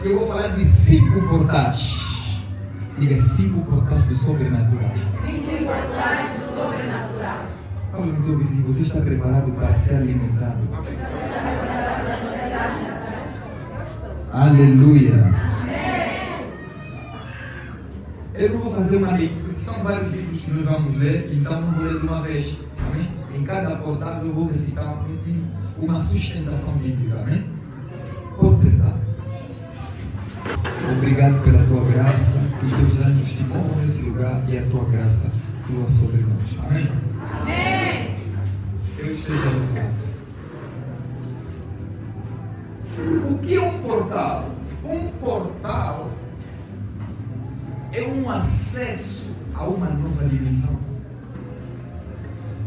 eu vou falar de 5 portais. Diga 5 portais do sobrenatural. 5 portais do sobrenatural. Fala no teu vizinho, você está preparado para ser alimentado? Aleluia. Eu não vou fazer uma leitura, porque são vários livros que nós vamos ler, então não vou ler de uma vez. Amém? Em cada portal eu vou recitar uma sustentação bíblica. Amém? Pode sentar. Obrigado pela tua graça, que os teus anjos se movam nesse lugar e a tua graça flua sobre nós. Amém? Amém. Deus seja louvado. O que é um portal? Um portal é um acesso a uma nova dimensão.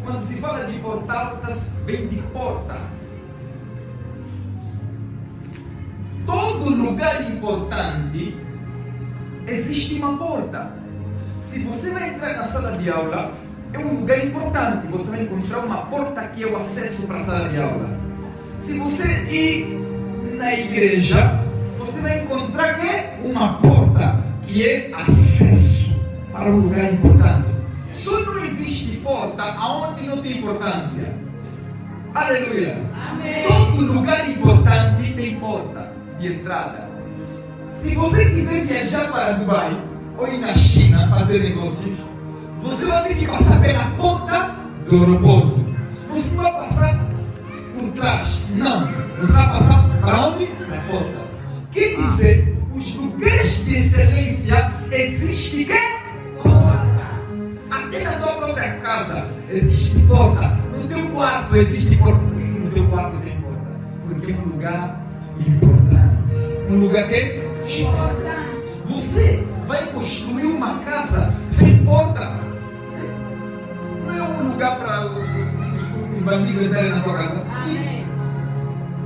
Quando se fala de portal, vem de porta. Todo lugar importante existe uma porta. Se você vai entrar na sala de aula, é um lugar importante. Você vai encontrar uma porta que é o acesso para a sala de aula. Se você ir na igreja, você vai encontrar que é uma porta que é acesso para um lugar importante. Só não existe porta aonde não tem importância. Aleluia. Amém. Todo lugar importante tem porta de entrada. Se você quiser viajar para Dubai ou ir na China fazer negócios, você vai ter que passar pela porta do aeroporto. Você não vai passar por trás. Não. Você vai passar para onde? Na porta. Quer dizer, os lugares de excelência existem que? Porta. Até na tua própria casa existe porta. No teu quarto existe porta. Por que no teu quarto tem porta? Porque é um lugar importante. Um lugar que é especial. Você vai construir uma casa sem porta. Não é um lugar para os bandidos entrarem na tua casa. Sim.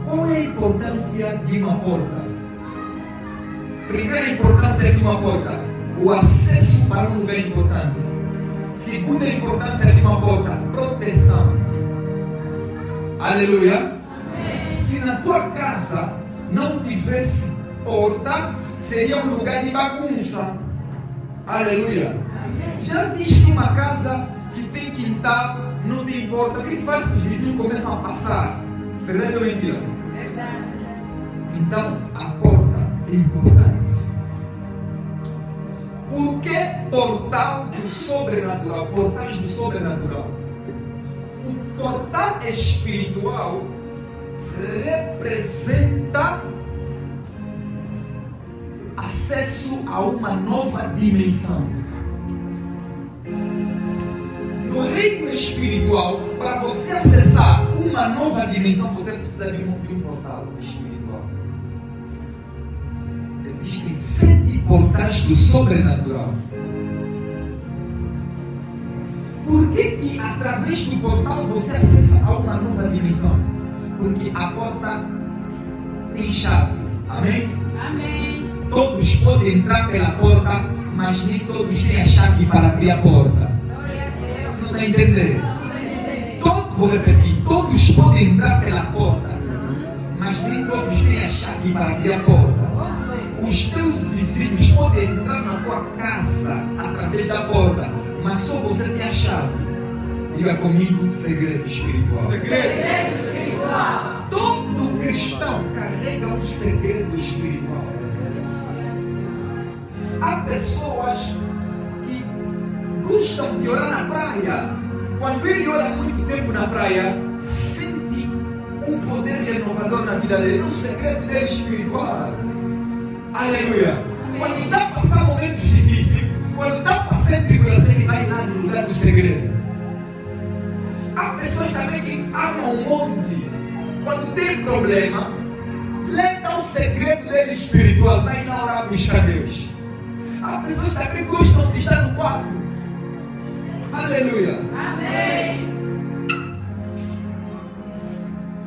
Qual é a importância de uma porta? Primeira importância de uma porta: o acesso para um lugar importante. Segunda importância de uma porta: proteção. Aleluia. Amém. Se na tua casa não tivesse porta, seria um lugar de bagunça. Aleluia. Amém. Já viste uma casa que tem quintal, não tem porta? O que faz que os vizinhos começam a passar? Verdade ou mentira? Verdade. Então, a porta é importante. Por que portal do sobrenatural? Portais do sobrenatural. O portal espiritual representa acesso a uma nova dimensão. No reino espiritual, para você acessar uma nova dimensão, você precisa de um portal espiritual. Existem 7 portais do sobrenatural. Por que através do portal você acessa a uma nova dimensão? Porque a porta tem chave. Amém? Amém. Todos podem entrar pela porta, mas nem todos têm a chave para abrir a porta. Glória a Deus. Você não está entendendo? Amém. Vou repetir, todos podem entrar pela porta, mas nem todos têm a chave para abrir a porta. Os teus vizinhos podem entrar na tua casa através da porta, mas só você tem a chave. Diga comigo, segredo espiritual. Segredo espiritual. Todo cristão carrega um segredo espiritual. Há pessoas que gostam de orar na praia. Quando ele ora muito tempo na praia, sente um poder renovador na vida dele. É um segredo dele espiritual. Aleluia. Quando está a passar momentos difíceis, quando está a passar tribulação, ele vai lá no lugar do segredo. Há pessoas também que amam um monte. Quando tem problema, leva o segredo dele espiritual, vai lá orar, buscar Deus. Há pessoas também que gostam de estar no quarto. Aleluia. Amém.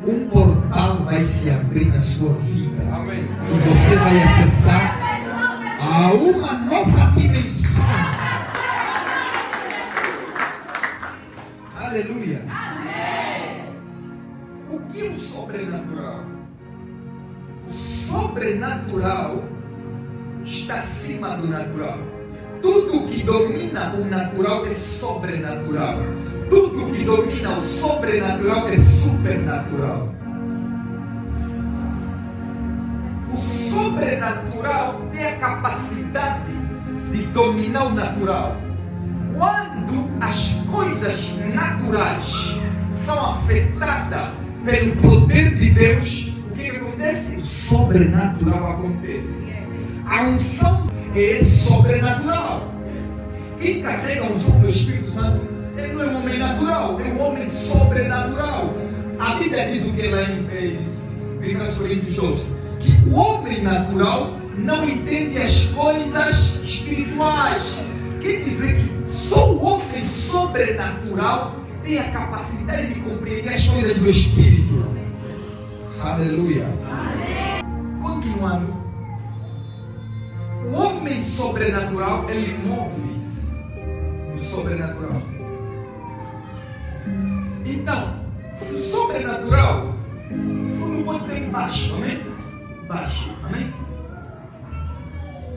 Um portal vai se abrir na sua vida. Amém. E você vai acessar a uma nova dimensão. Aleluia. Amém. O que é o sobrenatural? O sobrenatural está acima do natural. Tudo que domina o natural é sobrenatural. Tudo que domina o sobrenatural é supernatural. O sobrenatural tem a capacidade de dominar o natural. Quando as coisas naturais são afetadas pelo poder de Deus, o que acontece? O sobrenatural acontece. A unção é sobrenatural. Quem carrega a unção do Espírito Santo, ele não é um homem natural, é um homem sobrenatural. A Bíblia diz o que lá em 1 Coríntios 12, que o homem natural não entende as coisas espirituais. Quer dizer que só o homem sobrenatural tem a capacidade de compreender as coisas do Espírito. Aleluia. Continuando. O homem sobrenatural, ele move-se no sobrenatural. Então, se o sobrenatural, o fundo pode ser baixo, amém? Baixo, amém?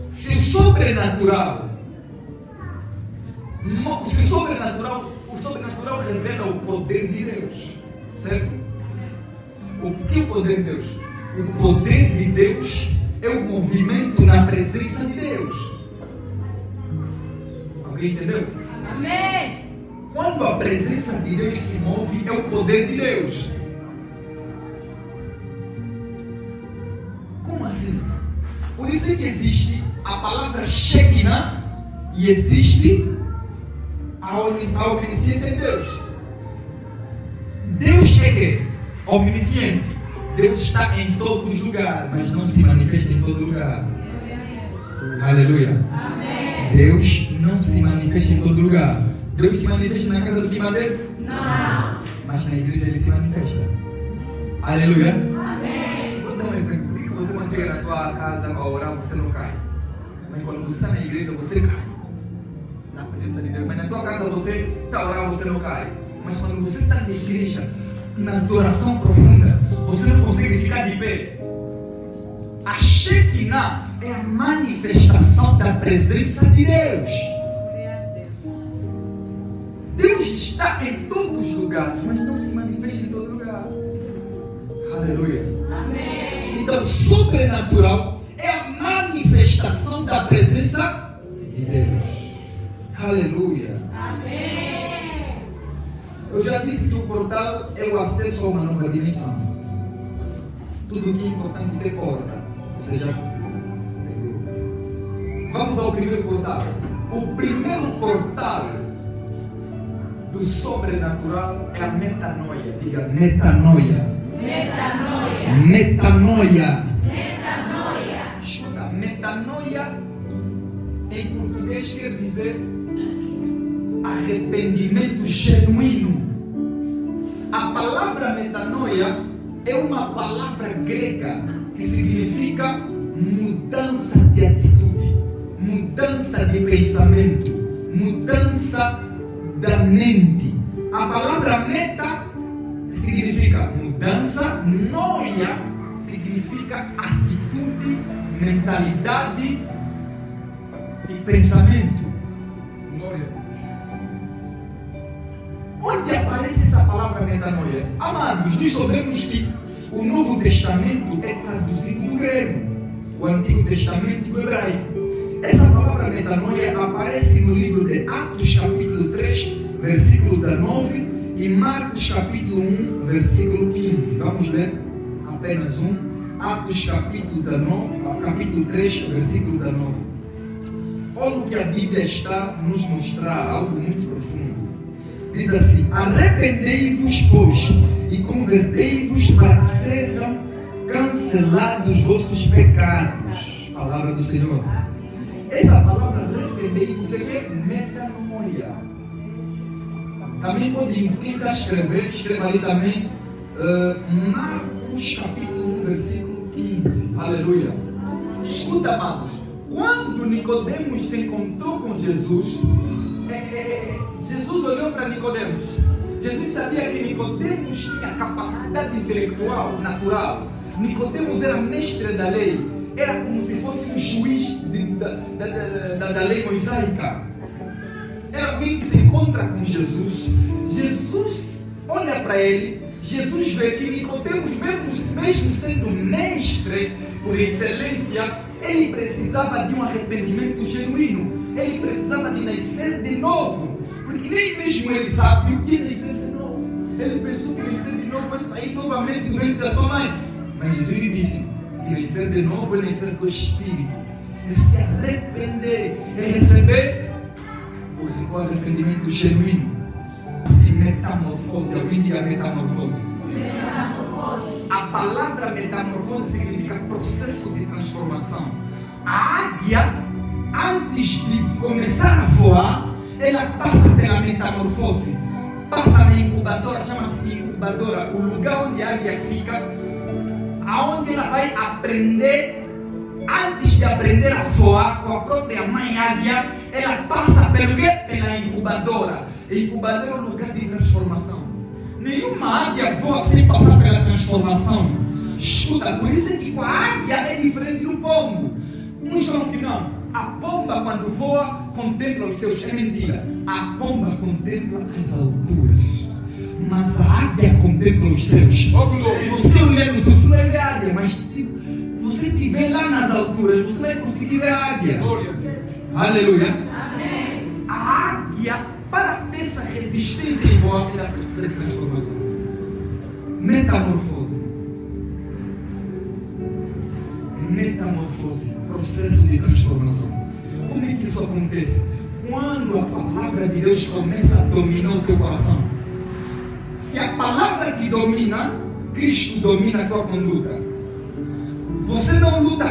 Se o sobrenatural revela o poder de Deus, certo? O que é o poder de Deus? O poder de Deus é o movimento na presença de Deus. Alguém entendeu? Amém. Quando a presença de Deus se move, é o poder de Deus. Como assim? Por isso é que existe a palavra Shekinah e existe a onisciência de Deus. Deus é que? Omnisciente. Deus está em todos os lugares, mas não se manifesta em todo lugar. Aleluia. Amém. Deus não se manifesta em todo lugar. Deus se manifesta na casa do Quimadeiro? Não. Mas na igreja ele se manifesta. Aleluia. Amém. Vou dar um exemplo. Por que você quando chega na tua casa para orar, você não cai? Mas quando você está na igreja, você cai. Na presença de Deus. Mas na tua casa você está a orar, você não cai. Mas quando você está na igreja, na adoração profunda, você não consegue ficar de pé. A Shekinah é a manifestação da presença de Deus. Deus está em todos os lugares, mas não se manifesta em todo lugar. Aleluia. Amém. Então, sobrenatural é a manifestação da presença de Deus. Aleluia. Amém. Eu já disse que o portal é o acesso a uma nova dimensão. Tudo que é importante ter porta. Ou seja, vamos ao primeiro portal. O primeiro portal do sobrenatural é a metanoia. Diga metanoia. Metanoia. Metanoia. Metanoia. Escuta, metanoia em português quer dizer arrependimento genuíno. A palavra metanoia é uma palavra grega que significa mudança de atitude, mudança de pensamento, mudança da mente. A palavra meta significa mudança, noia significa atitude, mentalidade e pensamento. Glória a Deus. Onde aparece essa palavra metanoia? Amados, nós sabemos que o Novo Testamento é traduzido do grego, o Antigo Testamento do hebraico. Essa palavra metanoia aparece no livro de Atos capítulo 3, versículo 19 e Marcos capítulo 1, versículo 15. Vamos ler apenas um. Atos capítulo 3, versículo 19. Olha o que a Bíblia está a nos mostrar, algo muito profundo. Diz assim: arrependei-vos, pois, e convertei-vos para que sejam cancelados os vossos pecados. Palavra do Senhor. Essa palavra arrependei-vos é metanoia. Também pode, quem está escrevendo, escreva ali também Marcos capítulo 1, versículo 15. Aleluia. Escuta, amados. Quando Nicodemos se encontrou com Jesus, Jesus olhou para Nicodemos. Jesus sabia que Nicodemos tinha capacidade intelectual natural. Nicodemos era mestre da lei. Era como se fosse um juiz de da lei mosaica. Era alguém que se encontra com Jesus. Jesus olha para ele. Jesus vê que Nicodemos, mesmo sendo mestre por excelência, ele precisava de um arrependimento genuíno. Ele precisava de nascer de novo. Porque nem mesmo ele sabe o que é nascer de novo. Ele pensou que nascer de novo é sair novamente do ventre da sua mãe. Mas Jesus lhe disse que nascer de novo é nascer do Espírito. É se arrepender. É receber o arrependimento genuíno. Se metamorfose. Alguém diga metamorfose. Metamorfose. A palavra metamorfose significa processo de transformação. A águia, antes de começar a voar, ela passa pela metamorfose. Passa na incubadora, chama-se de incubadora, o lugar onde a águia fica, aonde ela vai aprender, antes de aprender a voar com a própria mãe águia, ela passa pelo quê? Pela incubadora. A incubadora é um lugar de transformação. Nenhuma águia voa sem passar pela transformação. Escuta, por isso é que com a águia é diferente do pombo. Uns falam que não. A pomba, quando voa, contempla os seus. É mentira. A pomba contempla as alturas, mas a águia contempla os céus. Se você olhar no céu, você não vai ver a águia, mas se você estiver lá nas alturas, você vai conseguir ver a águia. Aleluia. Amém. A águia, para ter essa resistência em voar, ela precisa de transformação. Metamorfose. Metamorfose. Processo de transformação. Como é que isso acontece? Quando a palavra de Deus começa a dominar o teu coração. Se a palavra te domina, Cristo domina a tua conduta. Você não luta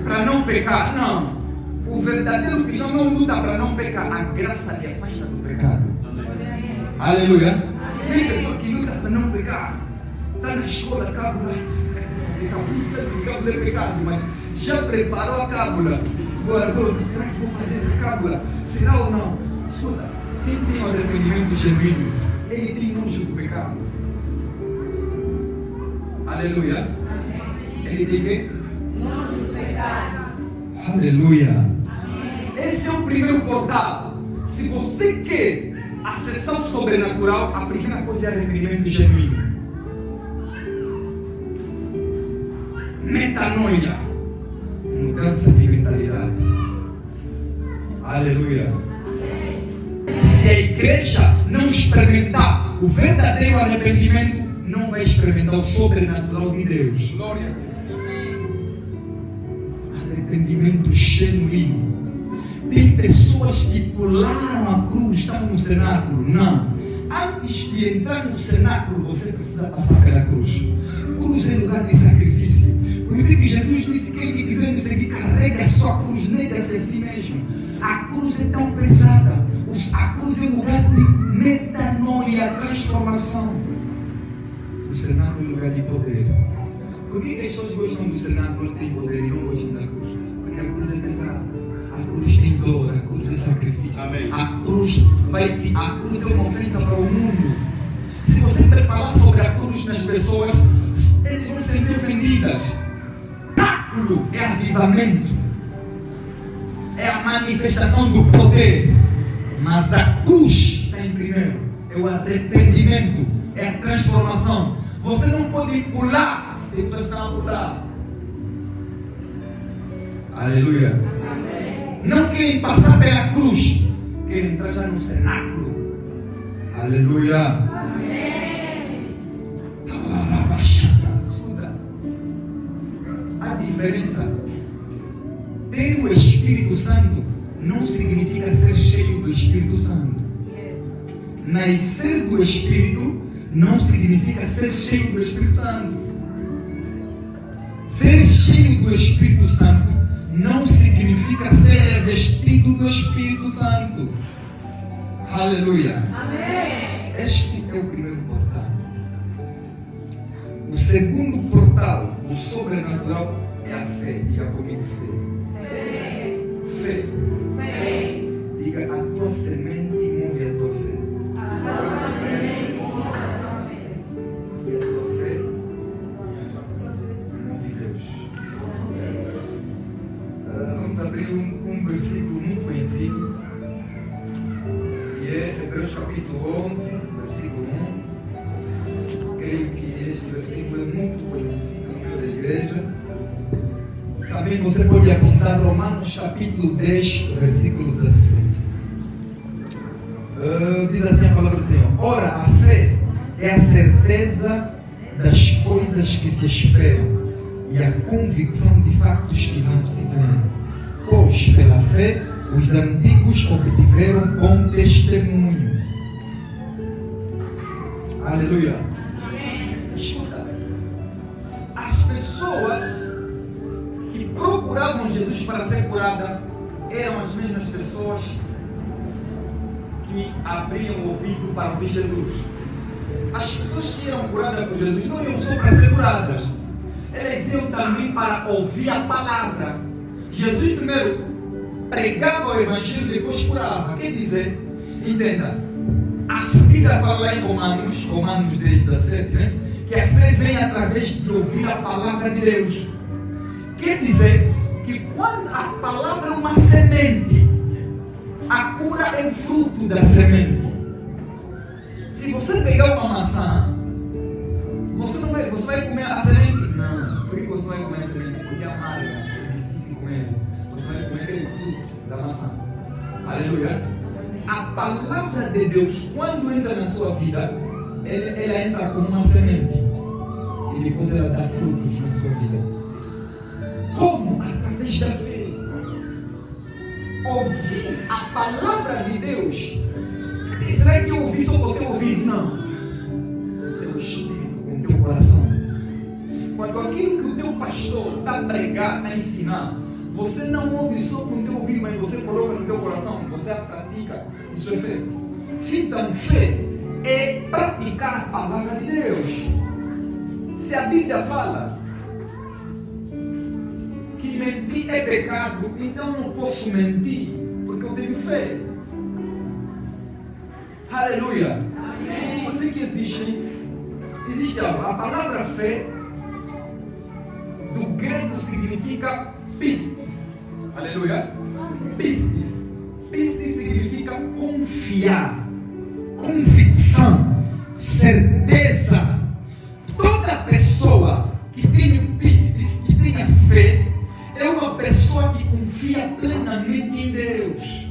para não pecar, não. O verdadeiro cristão não luta para não pecar. A graça lhe afasta do pecado. Aleluia. Tem pessoa que luta para não pecar. Está na escola, cábula. Cábula é pecado, mas já preparou a cábula. Guardou. Será que vou fazer essa cábula? Será ou não? Escuta, quem tem um arrependimento genuíno, ele tem nojo do pecado. Aleluia. Ele tem quê? Nojo do pecado. Aleluia. Amém. Esse é o primeiro portal. Se você quer acessar o sobrenatural, a primeira coisa é arrependimento genuíno. Metanoia. Mudança de mentalidade. Aleluia. Se a igreja não experimentar o verdadeiro arrependimento, não vai experimentar o sobrenatural de Deus. Glória a Deus. Arrependimento genuíno. Tem pessoas que pularam a cruz, estão no cenáculo. Não. Antes de entrar no cenáculo, você precisa passar pela cruz. Cruz é lugar de sacrifício. Por isso que Jesus disse que ele quiser me seguir, carrega a sua cruz, nega-se a si mesmo. A cruz é tão pesada. A cruz é um lugar de metanoia, transformação. O cenáculo é um lugar de poder. Por que as pessoas gostam do cenáculo, tem poder, e não gostam da cruz? Porque a cruz é pesada. A cruz tem dor, a cruz é sacrifício. Amém. A cruz é uma ofensa para o mundo. Se você falar sobre a cruz nas pessoas, eles vão ser ofendidas. Cenáculo é avivamento, é a manifestação do poder, mas a cruz está em primeiro, é o arrependimento, é a transformação. Você não pode pular, tem pessoas que estão a pular. Aleluia. Amém. Não querem passar pela cruz, querem entrar já no cenáculo. Aleluia. Amém. Escuta, a diferença. Ter o Espírito Santo não significa ser cheio do Espírito Santo. Nascer do Espírito não significa ser cheio do Espírito Santo. Ser cheio do Espírito Santo não significa ser vestido do Espírito Santo. Aleluia. Amém. Este é o primeiro portal. O segundo portal do sobrenatural é a fé. Diga comigo, fé. Fé. Fé. Fé. Diga, a tua semente move a tua fé. A nossa semente move a tua fé. E a tua fé move Deus. Vamos abrir um versículo muito conhecido, que é Hebreus capítulo 11, versículo 1. Creio que este versículo é muito conhecido no meio da igreja. Também você pode apontar Romanos capítulo 10, versículo 17. Diz assim a palavra do Senhor: ora, a fé é a certeza das coisas que se esperam e a convicção de fatos que não se veem. Pois, pela fé, os antigos obtiveram bom testemunho. Aleluia. Escuta, as pessoas que procuravam Jesus para ser curada eram as mesmas pessoas que abriam o ouvido para ouvir Jesus. As pessoas que eram curadas por Jesus não iam só para ser curadas, elas iam também para ouvir a palavra. Jesus primeiro pregava o evangelho, depois curava. Quer dizer, entenda, a Bíblia fala lá em Romanos 10, 17, né? Que a fé vem através de ouvir a palavra de Deus. Quer dizer que quando a palavra é uma semente, a cura é o fruto da semente. Se você pegar uma maçã, você vai comer a semente? Não. Por que você não vai comer a semente? Porque é amarga, é difícil comer. Você vai comer aquele fruto da maçã. Aleluia. A palavra de Deus, quando entra na sua vida, ela entra como uma semente. E depois ela dá frutos na sua vida. Como? Através da fé. Ouvir a palavra de Deus. E será que eu ouvi só com o teu ouvido? Não. O teu espírito, com o teu coração. Quando aquilo que o teu pastor está a pregar, está a ensinar, você não ouve só com o teu ouvido, mas você coloca no teu coração, você a pratica. Isso é fé. Então, fé é praticar a palavra de Deus. Se a Bíblia fala que mentir é pecado, então não posso mentir, porque eu tenho fé. Aleluia. Amém. Você que existe algo. A palavra fé do grego significa pistis. Aleluia. Pistis. Pistis significa confiar, convicção, certeza. Toda pessoa que tem pistis, que tenha fé, é uma pessoa que confia plenamente em Deus.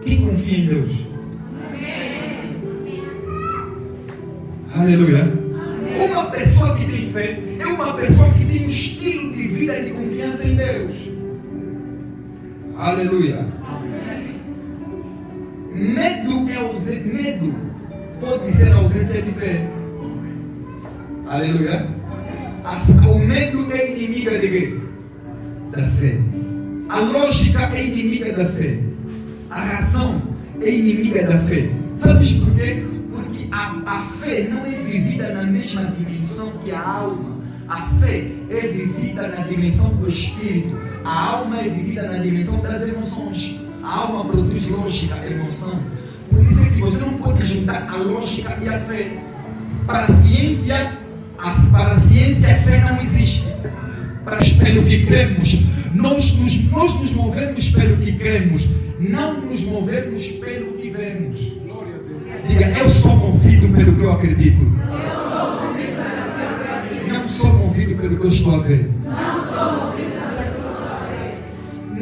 Quem confia em Deus? Amém. Aleluia. Amém. Uma pessoa que tem fé é uma pessoa que tem um estilo de vida de confiança em Deus. Aleluia. Amém. Medo pode ser ausência de fé. Aleluia. O medo é inimiga de quê? Da fé. A lógica é inimiga da fé. A razão é inimiga da fé. Sabes por quê? Porque a fé não é vivida na mesma dimensão que a alma. A fé é vivida na dimensão do espírito. A alma é vivida na dimensão das emoções. A alma produz lógica, emoção. Por isso é que você não pode juntar a lógica e a fé. Para a ciência, a fé não existe. Pelo que cremos, nós nos movemos pelo que cremos, não nos movemos pelo que vemos. Diga, eu sou movido pelo que eu acredito. Não sou movido pelo que eu estou a ver.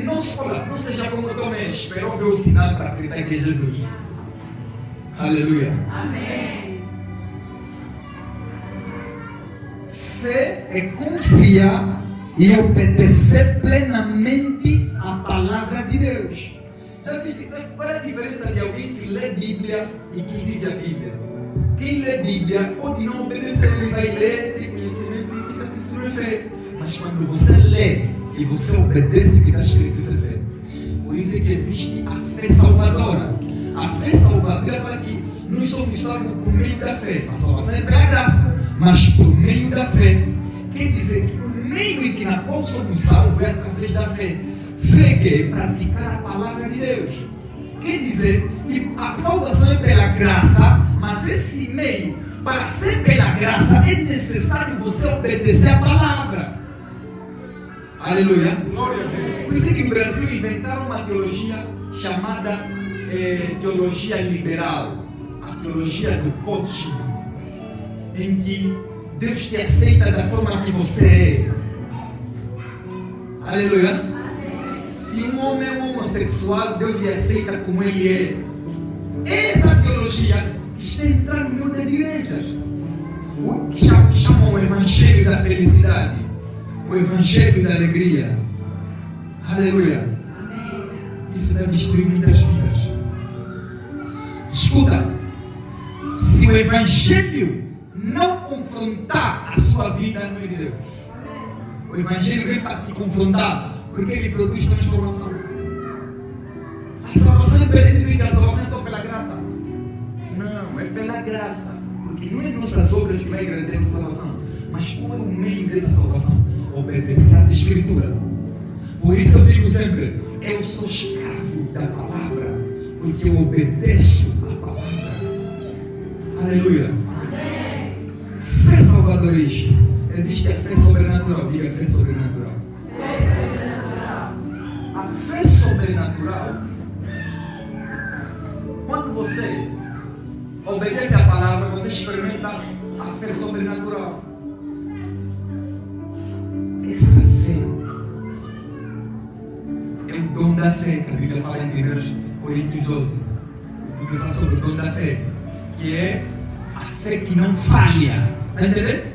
Não seja como Tomé, esperou ver o sinal para acreditar que é Jesus. Aleluia. Amém. Fé é confiar e obedecer plenamente a palavra de Deus. Já viste qual é a diferença de alguém que lê Bíblia e quem vive a Bíblia? Quem lê Bíblia pode não obedecer, ele vai ler, tem conhecimento e fica assim, isso não é fé. Mas quando você lê e você obedece o que está escrito, isso é fé. Por isso é que existe a fé salvadora. A fé salvadora fala que nós somos salvos por meio da fé. A salvação é pela graça, mas por meio da fé. Quer dizer que o meio em que na qual somos salvos é através da fé. Fé que é praticar a palavra de Deus. Quer dizer que a salvação é pela graça, mas esse meio, para ser pela graça, é necessário você obedecer a palavra. Aleluia. Glória a Deus. Por isso que no Brasil inventaram uma teologia chamada teologia liberal, a teologia do coaching, em que Deus te aceita da forma que você é. Aleluia. Se um homem é um homossexual, Deus lhe aceita como ele é. Essa teologia está entrando em muitas igrejas, o que chamam o evangelho da felicidade, o evangelho da alegria. Aleluia. Isso está destruindo muitas vidas. Escuta, se o evangelho não confrontar a sua vida, não é de Deus. O evangelho vem para te confrontar, porque ele produz transformação. A salvação é pela, dizem que a salvação é só pela graça. Não, é pela graça. Porque não é nossas obras que vai garantir a salvação, mas qual é o meio dessa salvação? Obedecer às escrituras. Por isso eu digo sempre, eu sou escravo da palavra, porque eu obedeço à palavra. Aleluia. Amém. Fé salvadorista. Existe a fé sobrenatural. Diga fé sobrenatural. A fé sobrenatural, quando você obedece à palavra, você experimenta a fé sobrenatural. Essa fé é o dom da fé, que a Bíblia fala em 1 Coríntios 12. A Bíblia fala sobre o dom da fé, que é a fé que não falha. Está entendendo?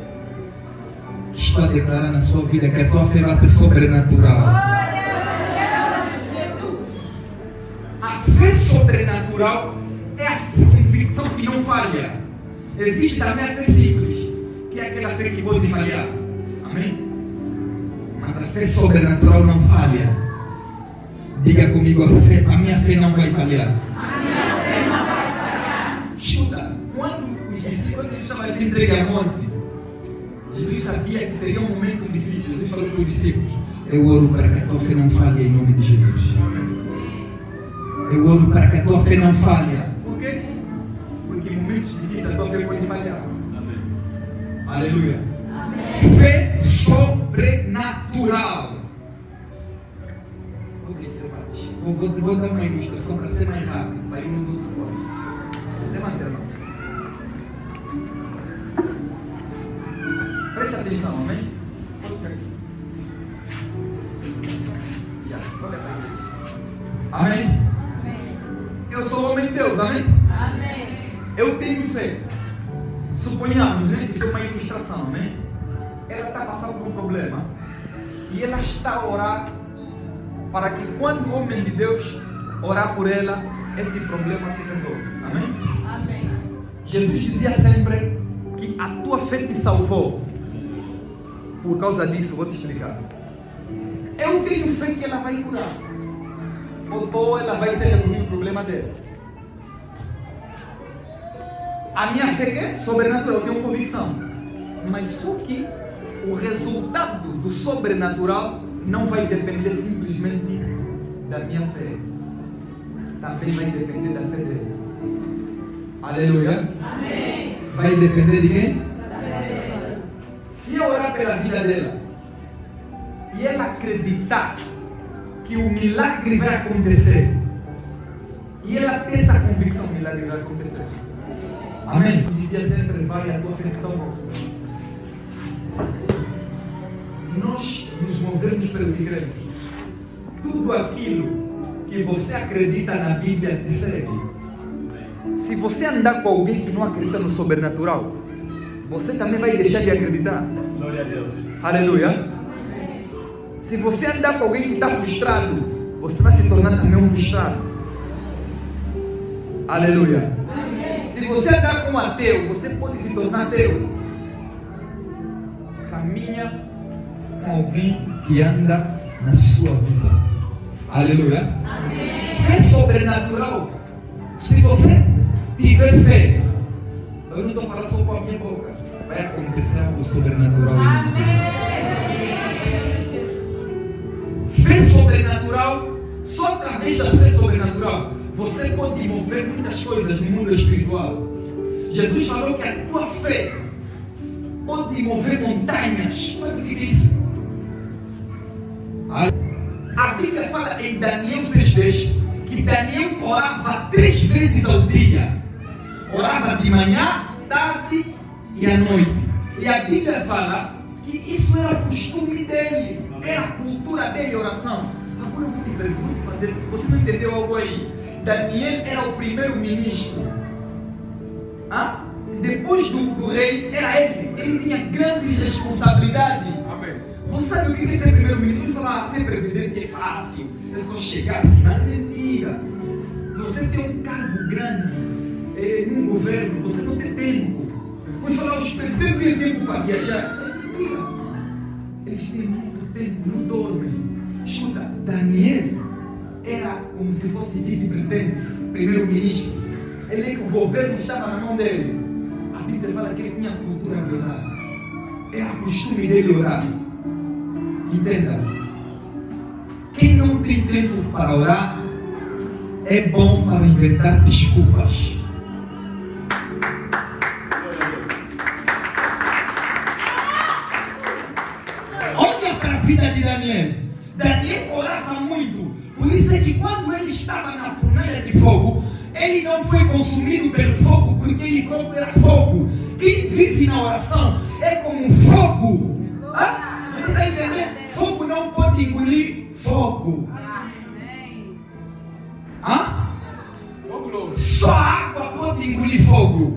Estou a declarar na sua vida que a tua fé vai ser sobrenatural. A fé sobrenatural é a convicção que não falha. Existe também a fé simples, que é aquela fé que pode falhar. Amém? Mas a fé sobrenatural não falha. Diga comigo, a minha fé não vai falhar. A minha fé não vai falhar. Escuta, quando os discípulos estavam se entregue à morte, Jesus sabia que seria um momento difícil. Jesus falou para os discípulos: eu oro para que a tua fé não falhe em nome de Jesus. Eu oro para que a tua fé não falhe. Por quê? Porque em momentos difíceis a tua fé pode falhar. Amém. Aleluia. Amém. Fé sobrenatural. Ok, seu Pati. Vou dar uma ilustração para ser mais rápido, para ir no outro ponto. Levanta a mão. Preste atenção, amém? Amém? Eu sou homem de Deus, amém? Amém. Eu tenho fé. Suponhamos, né? Isso é uma ilustração, amém? Ela está passando por um problema e ela está a orar para que quando o homem de Deus orar por ela, esse problema se resolva, amém? Amém. Jesus dizia sempre que a tua fé te salvou. Por causa disso, vou te explicar. Eu tenho fé que ela vai curar, ou ela vai ser resolver o problema dela. A minha fé é sobrenatural, eu tenho convicção. Mas só que o resultado do sobrenatural não vai depender simplesmente da minha fé. Também vai depender da fé dela. Aleluia. Amém. Vai depender de quem? Amém. Se eu orar pela vida dela e ela acreditar que o milagre vai acontecer, e ela ter essa convicção, o milagre vai acontecer. Amém? Eu dizia sempre: vai a tua fé que salvou. Nós nos movemos pelo que cremos. Tudo aquilo que você acredita na Bíblia te segue. Se você andar com alguém que não acredita no sobrenatural, você também vai deixar de acreditar. Glória a Deus. Aleluia. Se você andar com alguém que está frustrado, você vai se tornar também um frustrado. Aleluia. Se você andar com um ateu, você pode se tornar ateu. Caminha com alguém que anda na sua visão. Aleluia. Fé sobrenatural. Se você tiver fé, eu não estou falando só com a minha boca, vai acontecer algo sobrenatural. Fé sobrenatural, só através da fé sobrenatural você pode mover muitas coisas no mundo espiritual. Jesus falou que a tua fé pode mover montanhas. Sabe o que é isso? A Bíblia fala em Daniel 6:10 que Daniel orava 3 vezes ao dia. Orava de manhã, tarde e à noite. E a Bíblia fala que isso era o costume dele, era a cultura dele, a oração. Agora eu vou te fazer, você não entendeu algo aí? Daniel era o primeiro-ministro. Depois do rei, era ele tinha grande responsabilidade. Amém. Você sabe o que é ser primeiro-ministro? Falar, ser presidente é fácil, é só chegar assim, mas é mentira. Você tem um cargo grande num governo, você não tem tempo. Vamos falar, os presidentes têm tempo para viajar. É mentira. Eles têm muito tempo, não dormem. Escuta, Daniel era como se fosse vice-presidente, primeiro-ministro. O governo estava na mão dele. A Bíblia fala que ele tinha cultura de orar. Era costume dele orar. Entenda. Quem não tem tempo para orar é bom para inventar desculpas. Olha para a vida de Daniel. Daniel orava muito. Por isso é que quando ele estava na fornalha de fogo, ele não foi consumido pelo fogo, porque ele próprio era fogo. Quem vive na oração é como um fogo. Você está entendendo? Fogo não pode engolir fogo. Só água pode engolir fogo.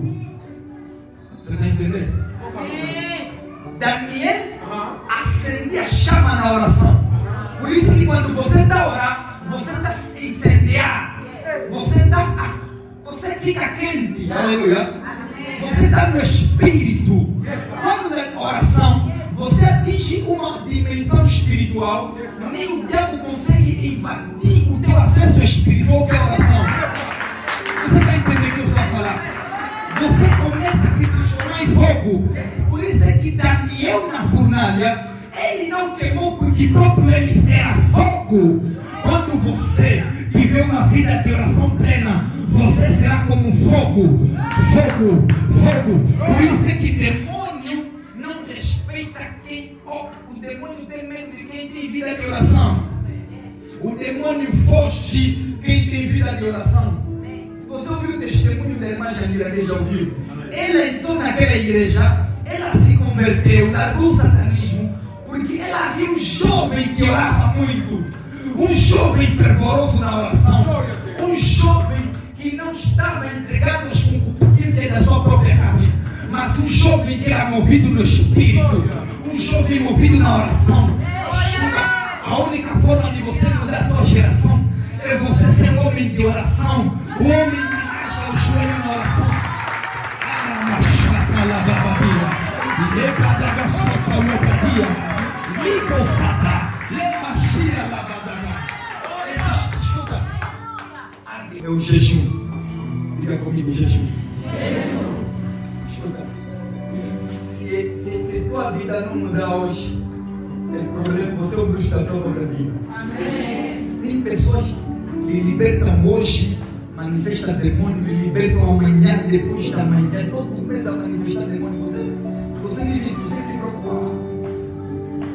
Você está entendendo? Daniel acendia a chama na oração. Por isso que quando você está orando, você está incendiar. Você fica quente. Aleluia. Você está no espírito. Quando é oração, você atinge uma dimensão espiritual. Nem o diabo consegue invadir o teu acesso espiritual, que é a oração. Você está entendendo o que eu estou a falar? Você começa a se transformar em fogo. Por isso é que Daniel na fornalha, ele não queimou porque próprio ele era fogo. Quando você viver uma vida de oração plena, você será como fogo. Fogo, fogo. Por isso é que demônio não respeita quem... o demônio tem medo de quem tem vida de oração. O demônio foge quem tem vida de oração. Se você ouviu o testemunho da irmã Janira, quem já ouviu? Ela entrou naquela igreja, ela se converteu, largou o satanismo, porque ela viu um jovem que orava muito, um jovem fervoroso na oração, um jovem que não estava entregado às concupiscências da sua própria carne, mas um jovem que era movido no espírito, um jovem movido na oração. Escuta, a única forma de você mudar a tua geração é você ser um homem de oração, o homem que acha o joelho na oração. É o jejum. Diga comigo, jejum. Escuta. Se tua vida não mudar hoje, é problema, você é o bruxo da tua própria vida. Amém. Tem pessoas que libertam hoje, manifestam demônio, e libertam amanhã, depois da manhã. Todo mês a manifestar demônio. Se você me diz, você tem que se preocupar.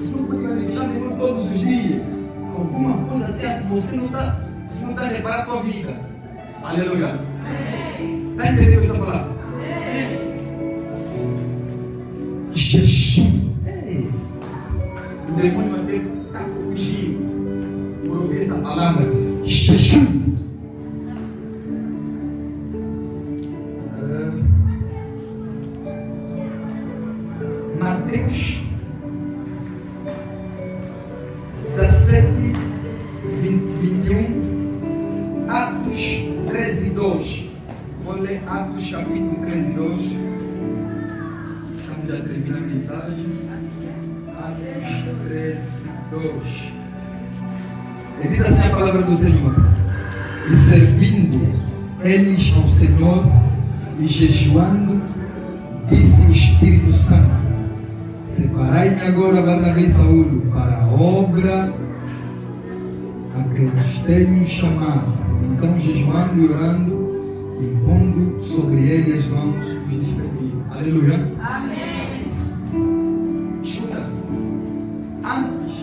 Você não pode manifestar demônio todos os dias. Alguma coisa até você não está reparando a tua vida. Aleluia. Está entendendo o que eu estou falando? Jejum. O demônio até está fugindo por ouvir essa palavra. Jejum. Mateus 17, 21, Atos 13, 2. Vou ler Atos capítulo 13, 2. Estamos já terminando a mensagem. Atos 13, 2. Ele diz assim a palavra do Senhor: e servindo eles ao Senhor e jejuando, disse o Espírito Santo: separai-me agora, Barnabé e Saulo, para a obra a que os tenho chamado. Então, jejuando e orando, impondo sobre ele as mãos, os despediram. Aleluia. Amém. Escuta, antes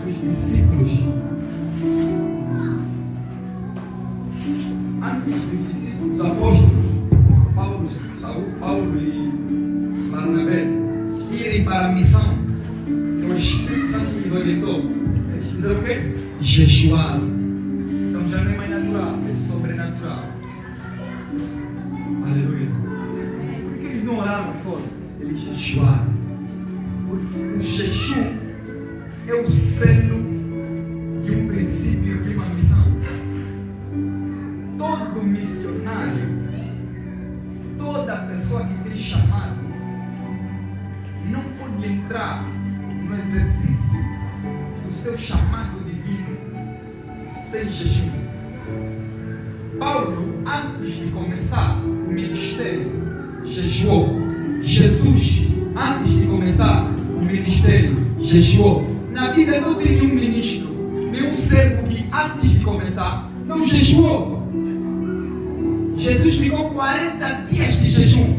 os discípulos dizer o quê? Jejuar. Então já não é mais natural, é sobrenatural. Aleluia. Por que eles não oraram fora? Eles jejuaram. Porque o jejum é o selo de um princípio, de uma missão. Todo missionário, toda pessoa que tem chamado, não pode entrar no exercício do seu chamado divino sem jejum. Paulo, antes de começar o ministério, jejuou. Jesus, antes de começar o ministério, jejuou. Na vida não tem nenhum ministro, nenhum servo que antes de começar não jejuou. Jesus ficou 40 dias de jejum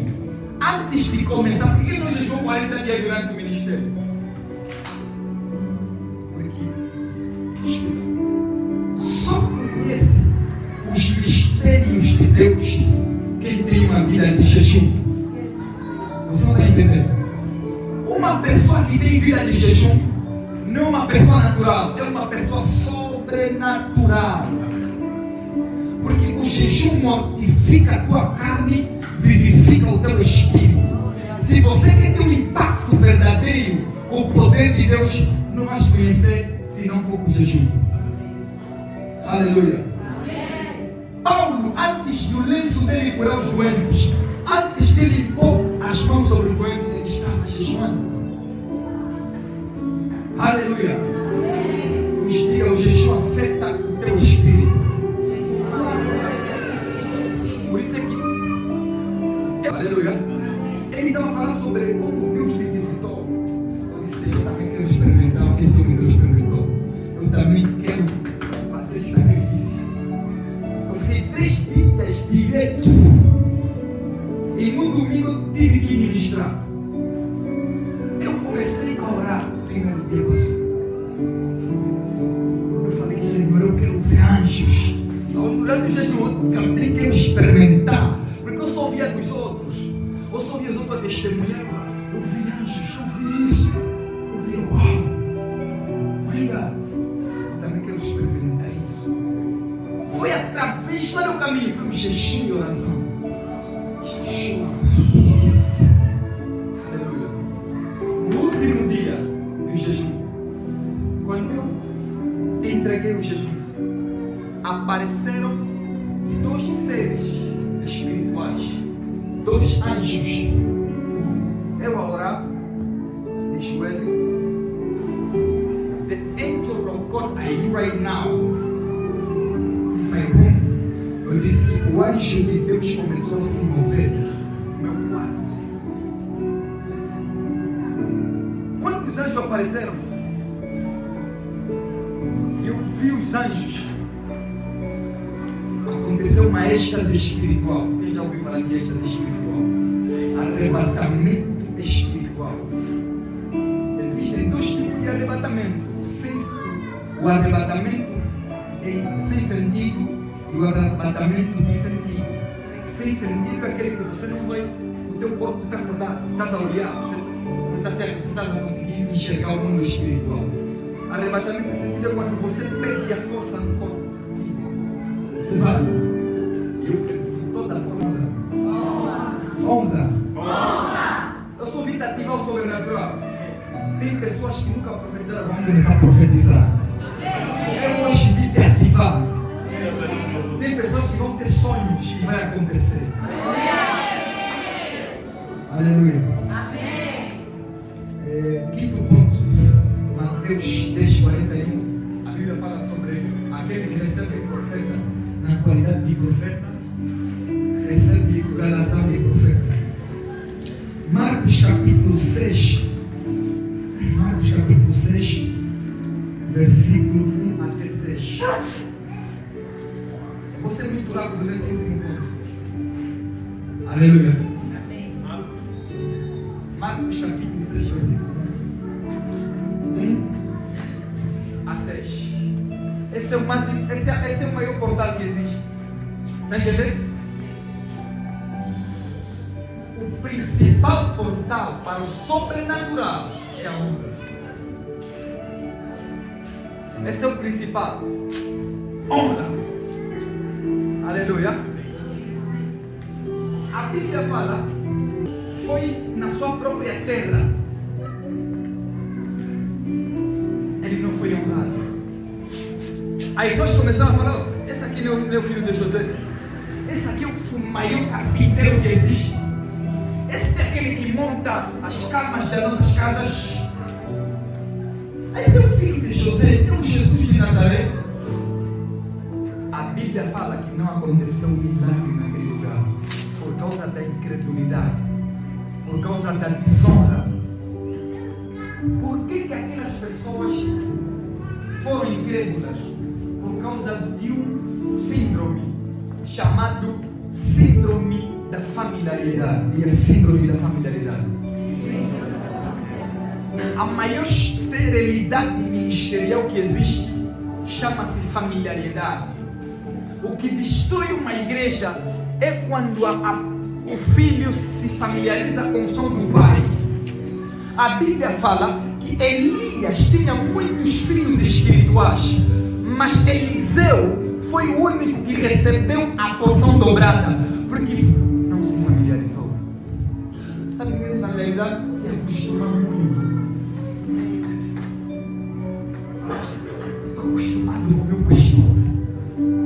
antes de começar. Por que não jejuou 40 dias durante o ministério? Porque só conhece os mistérios de Deus quem tem uma vida de jejum. Você não está entendendo? Uma pessoa que tem vida de jejum não é uma pessoa natural, é uma pessoa sobrenatural. Porque o jejum mortifica a tua carne, vivifica o teu espírito. Se você quer ter um impacto verdadeiro com o poder de Deus, não vais conhecer se não for com jejum. Aleluia. Paulo, antes do lenço dele curar os doentes, antes de ele pôr as mãos sobre o doente, ele estava jejuando. Aleluia. Os dias, o jejum afeta o teu espírito. Por isso é que, aleluia, ele estava falando sobre como Deus te visitou. Eu disse, eu também quero experimentar o que esse homem Deus experimentou. Eu também quero fazer esse sacrifício. Eu fiquei 3 dias direto e no domingo eu tive que ministrar. Eu comecei a orar no primeiro dia. Eu falei, Senhor, eu quero ver anjos. Durante o jejum eu também quero experimentar, porque eu só via dos outros, eu só via os outros testemunhar. Eu vi anjos, eu vi isso, eu vi, uau, my God, eu também quero experimentar isso. Foi através do meu caminho, foi um jejum de oração. Jejum. Aleluia. No último dia do jejum, quando eu entreguei o jejum, apareceram 2 seres espirituais, 2 anjos. Eu a orar de joelho. The angel of God are you right now? It's my room. Eu disse que o anjo de Deus começou a se mover no meu quarto. Quando os anjos apareceram, eu vi os anjos. Aconteceu uma êxtase espiritual. Quem já ouviu falar de êxtase espiritual? Arrebatamento espiritual. Existem 2 tipos de arrebatamento. O arrebatamento sem sentido e o arrebatamento de sentido. Sem sentido é aquele que você não vai, o teu corpo está acordado, estás a olhar, você está a conseguir enxergar o mundo espiritual. Arrebatamento de sentido é quando você perde a força no corpo físico. Você vai. Eu perdi toda a força. Onda. Eu sou vida ativa ou sobrenatural. Tem pessoas que nunca profetizaram, vão começar a profetizar. Eu hoje vi te ativar. Tem pessoas que vão ter sonhos que vai acontecer. Aleluia. Quinto ponto, Mateus 10:41. A Bíblia fala sobre aquele que recebe o profeta na qualidade de profeta, recebe o galardão de profeta. Marcos capítulo 6, versículo 1 até 6. Eu vou ser muito rápido nesse último ponto. Aleluia. Marcos capítulo 6, versículo 1 a 6. Esse é o maior portal que existe. Está entendendo? O principal portal para o sobrenatural é a honra. Esse é o principal. Honra. Aleluia. A Bíblia fala, foi na sua própria terra. Ele não foi honrado. Aí pessoas começaram a falar, esse aqui não é o filho de José. Esse aqui é o maior carpinteiro que existe. Esse é aquele que monta as camas das nossas casas. Esse é o filho de José, é o Jesus de Nazaré. A Bíblia fala que não aconteceu um milagre naquele lugar por causa da incredulidade, por causa da desonra. Por que aquelas pessoas foram incrédulas? Por causa de um síndrome chamado síndrome da familiaridade. E a síndrome da familiaridade. A maior esterilidade ministerial que existe chama-se familiaridade. O que destrói uma igreja é quando o filho se familiariza com o som do pai. A Bíblia fala que Elias tinha muitos filhos espirituais, mas Eliseu foi o único que recebeu a porção dobrada, porque não se familiarizou. Sabe o que é se familiarizar? Se acostuma muito. Estou acostumado com o meu pastor,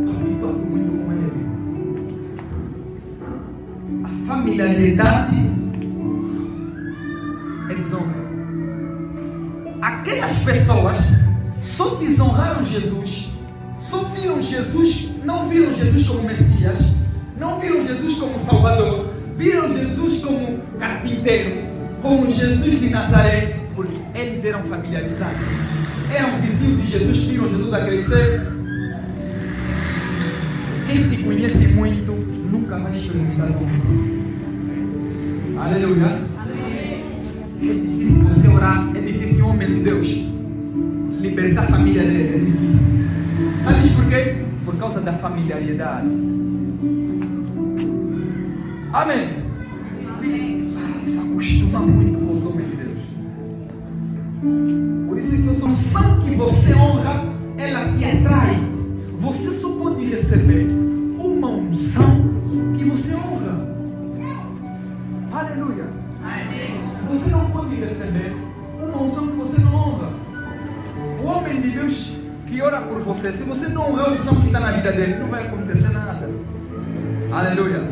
estou habituado muito com ele. A familiaridade é desonra. Aquelas pessoas só desonraram Jesus, só viram Jesus, não viram Jesus como Messias, não viram Jesus como Salvador, viram Jesus como carpinteiro, como Jesus de Nazaré, porque eles eram familiarizados, eram vizinhos de Jesus, viram Jesus a crescer. Quem te conhece muito nunca vai experimentar você. Aleluia. É difícil você orar, é difícil homem de Deus libertar a família dele, é difícil. Sabes por quê? Por causa da familiaridade. Amém. Se acostuma muito com os homens de Deus. Por isso que a unção que você honra, ela te atrai. Você só pode receber uma unção que você honra. Aleluia. Você não pode receber uma unção que você não honra. O homem de Deus que ora por você, se você não honrar a unção que está na vida dele, não vai acontecer nada. Aleluia.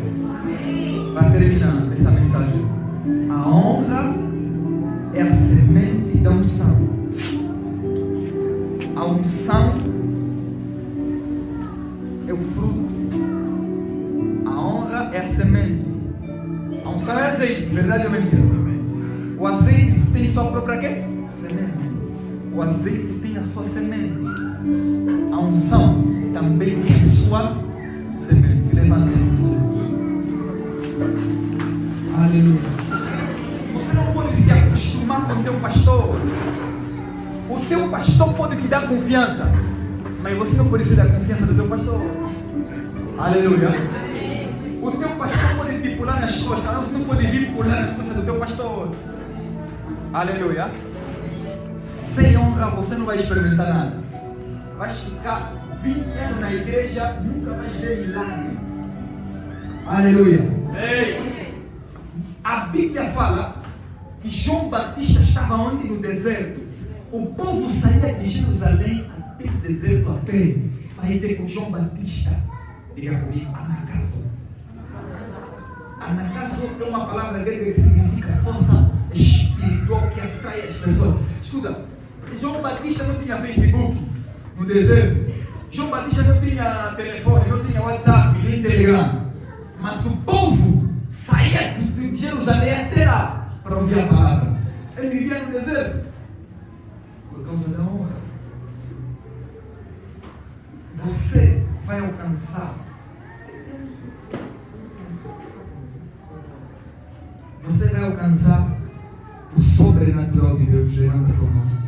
Para terminar essa mensagem, a honra é a semente da unção. A unção é o fruto. A honra é a semente. A unção é azeite, verdade ou mentira? O azeite tem sua própria quê? Semente. O azeite tem a sua semente. A unção também tem a sua semente. Levantemos, Jesus. Aleluia. Você não pode se acostumar com o teu pastor. O teu pastor pode te dar confiança, mas você não pode se dar confiança do teu pastor. Aleluia. O teu pastor pode te pular nas costas, mas você não pode vir pular nas costas do teu pastor. Aleluia. Sem honra você não vai experimentar nada. Vai ficar 20 anos na igreja, nunca vai ver milagre. Aleluia. A Bíblia fala que João Batista estava onde? No deserto. O povo saía de Jerusalém até o deserto a pé para ir ter com João Batista. Diga comigo, anagazo. Anagazo é uma palavra grega que significa força espiritual que atrai as pessoas. Escuta, João Batista não tinha Facebook no deserto. João Batista não tinha telefone, não tinha WhatsApp, nem Telegram. Mas o povo saía de Jerusalém até lá para ouvir a palavra. Ele vivia no deserto por causa da honra. Você vai alcançar. Você vai alcançar o sobrenatural de Deus gerando a tua mão.